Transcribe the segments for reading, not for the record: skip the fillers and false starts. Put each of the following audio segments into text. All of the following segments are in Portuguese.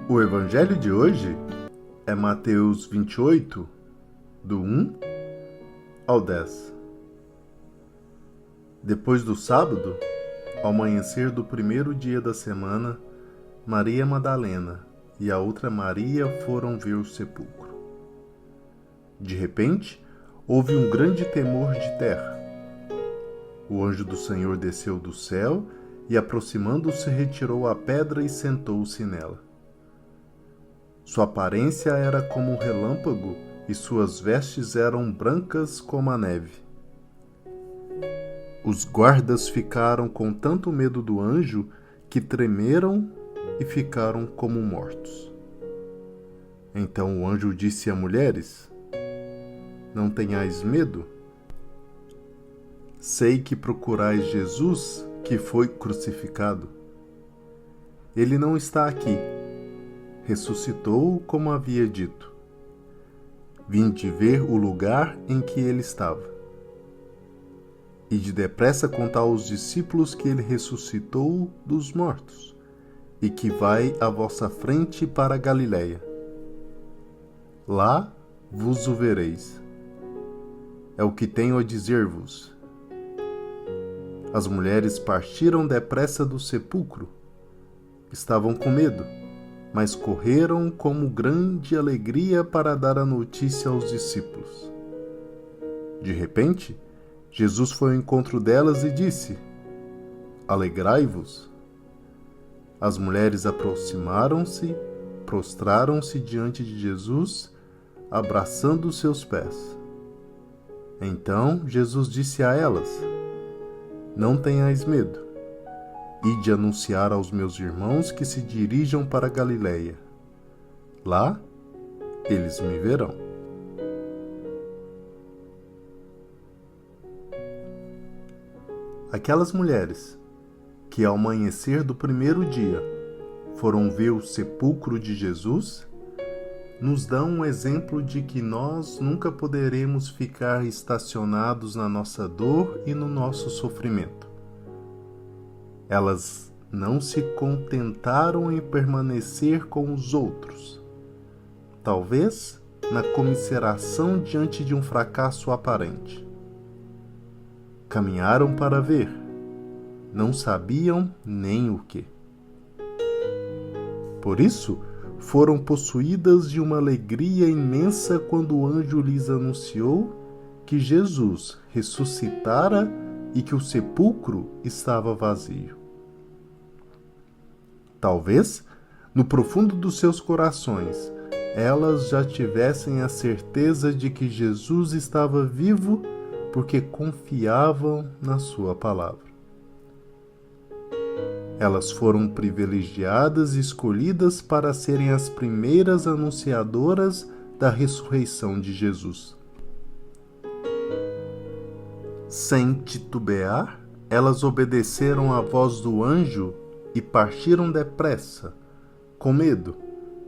O evangelho de hoje é Mateus 28, do 1 ao 10. Depois do sábado, ao amanhecer do primeiro dia da semana, Maria Madalena e a outra Maria foram ver o sepulcro. De repente, houve um grande temor de terra. O anjo do Senhor desceu do céu e, aproximando-se, retirou a pedra e sentou-se nela. Sua aparência era como um relâmpago e suas vestes eram brancas como a neve. Os guardas ficaram com tanto medo do anjo que tremeram e ficaram como mortos. Então o anjo disse a mulheres: Não tenhais medo. Sei que procurais Jesus, que foi crucificado. Ele não está aqui. Ressuscitou como havia dito. Vinde ver o lugar em que ele estava. Ide depressa contar aos discípulos que ele ressuscitou dos mortos e que vai à vossa frente para a Galiléia. Lá vos o vereis. É o que tenho a dizer-vos. As mulheres partiram depressa do sepulcro. Estavam com medo, mas correram com grande alegria para dar a notícia aos discípulos. De repente, Jesus foi ao encontro delas e disse: Alegrai-vos. As mulheres aproximaram-se, prostraram-se diante de Jesus, abraçando os seus pés. Então Jesus disse a elas: Não tenhais medo. Ide anunciar aos meus irmãos que se dirijam para a Galiléia. Lá, eles me verão. Aquelas mulheres que, ao amanhecer do primeiro dia, foram ver o sepulcro de Jesus, nos dão um exemplo de que nós nunca poderemos ficar estacionados na nossa dor e no nosso sofrimento. Elas não se contentaram em permanecer com os outros, talvez na comiseração diante de um fracasso aparente. Caminharam para ver, não sabiam nem o que. Por isso, foram possuídas de uma alegria imensa quando o anjo lhes anunciou que Jesus ressuscitara e que o sepulcro estava vazio. Talvez, no profundo dos seus corações, elas já tivessem a certeza de que Jesus estava vivo porque confiavam na sua palavra. Elas foram privilegiadas e escolhidas para serem as primeiras anunciadoras da ressurreição de Jesus. Sem titubear, elas obedeceram à voz do anjo e partiram depressa, com medo,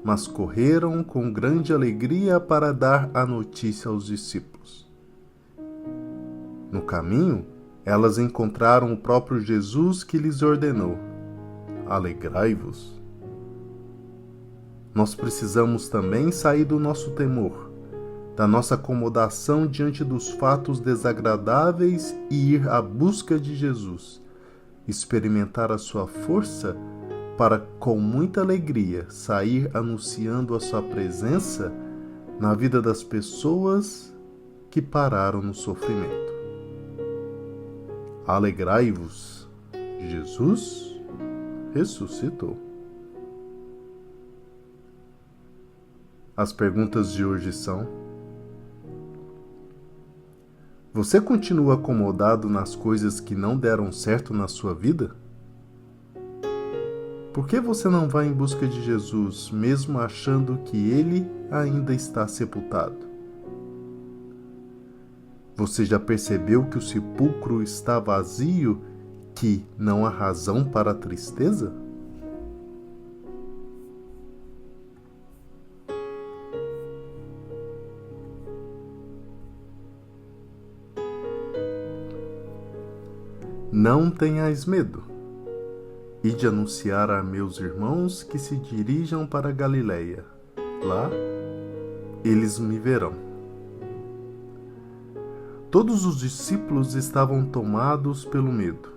mas correram com grande alegria para dar a notícia aos discípulos. No caminho, elas encontraram o próprio Jesus que lhes ordenou: Alegrai-vos. Nós precisamos também sair do nosso temor, da nossa acomodação diante dos fatos desagradáveis e ir à busca de Jesus, experimentar a sua força para, com muita alegria, sair anunciando a sua presença na vida das pessoas que pararam no sofrimento. Alegrai-vos, Jesus ressuscitou. As perguntas de hoje são: você continua acomodado nas coisas que não deram certo na sua vida? Por que você não vai em busca de Jesus, mesmo achando que ele ainda está sepultado? Você já percebeu que o sepulcro está vazio, que não há razão para a tristeza? Não tenhais medo. Ide anunciar a meus irmãos que se dirijam para Galiléia. Lá eles me verão. Todos os discípulos estavam tomados pelo medo.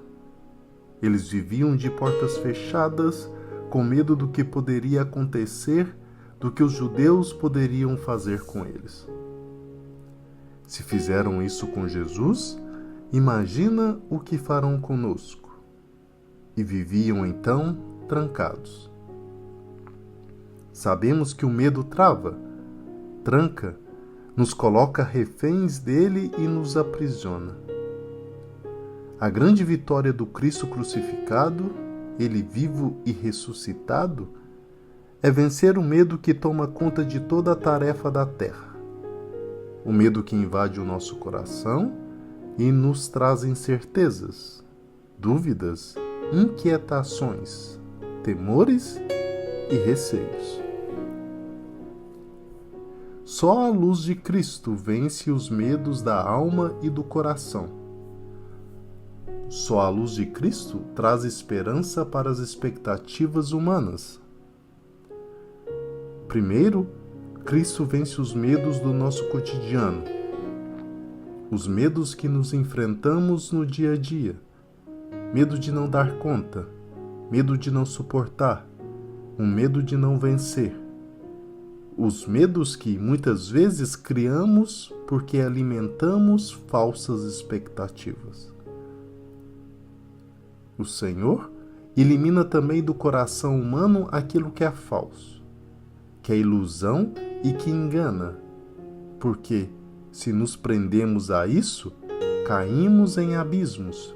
Eles viviam de portas fechadas, com medo do que poderia acontecer, do que os judeus poderiam fazer com eles. Se fizeram isso com Jesus, imagina o que farão conosco. E viviam então trancados. Sabemos que o medo trava, tranca, nos coloca reféns dele e nos aprisiona. A grande vitória do Cristo crucificado, ele vivo e ressuscitado, é vencer o medo que toma conta de toda a tarefa da terra. O medo que invade o nosso coração e nos traz incertezas, dúvidas, inquietações, temores e receios. Só a luz de Cristo vence os medos da alma e do coração. Só a luz de Cristo traz esperança para as expectativas humanas. Primeiro, Cristo vence os medos do nosso cotidiano, os medos que nos enfrentamos no dia a dia. Medo de não dar conta, medo de não suportar, um medo de não vencer. Os medos que muitas vezes criamos porque alimentamos falsas expectativas. O Senhor elimina também do coração humano aquilo que é falso, que é ilusão e que engana, porque, se nos prendemos a isso, caímos em abismos.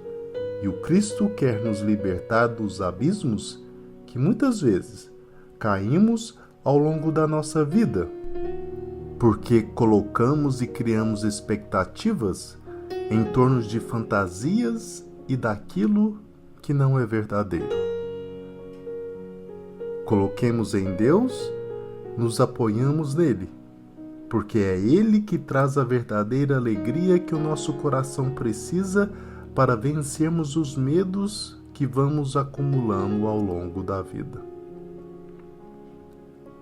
E o Cristo quer nos libertar dos abismos que muitas vezes caímos ao longo da nossa vida, porque colocamos e criamos expectativas em torno de fantasias e daquilo que não é verdadeiro. Coloquemos em Deus, nos apoiamos nele, porque é Ele que traz a verdadeira alegria que o nosso coração precisa para vencermos os medos que vamos acumulando ao longo da vida.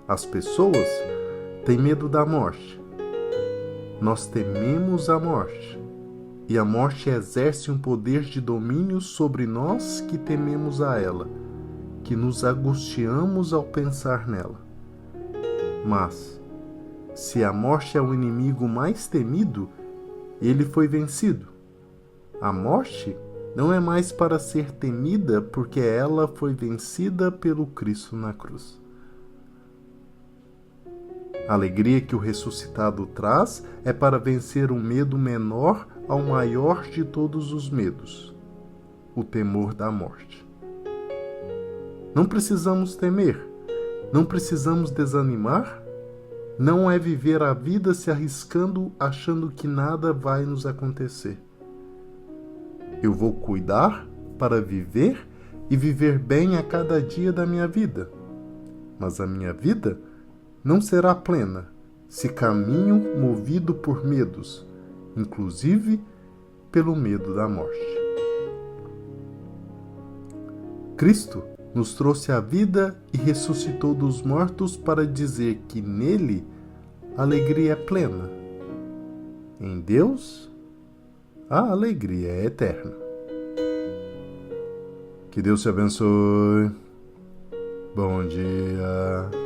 As pessoas têm medo da morte. Nós tememos a morte, e a morte exerce um poder de domínio sobre nós que tememos a ela, que nos angustiamos ao pensar nela. Mas, se a morte é o inimigo mais temido, ele foi vencido. A morte não é mais para ser temida porque ela foi vencida pelo Cristo na cruz. A alegria que o ressuscitado traz é para vencer um medo menor ao maior de todos os medos, o temor da morte. Não precisamos temer, não precisamos desanimar. Não é viver a vida se arriscando achando que nada vai nos acontecer. Eu vou cuidar para viver e viver bem a cada dia da minha vida. Mas a minha vida não será plena se caminho movido por medos, inclusive pelo medo da morte. Cristo nos trouxe a vida e ressuscitou dos mortos para dizer que nele a alegria é plena. Em Deus, a alegria é eterna. Que Deus te abençoe. Bom dia.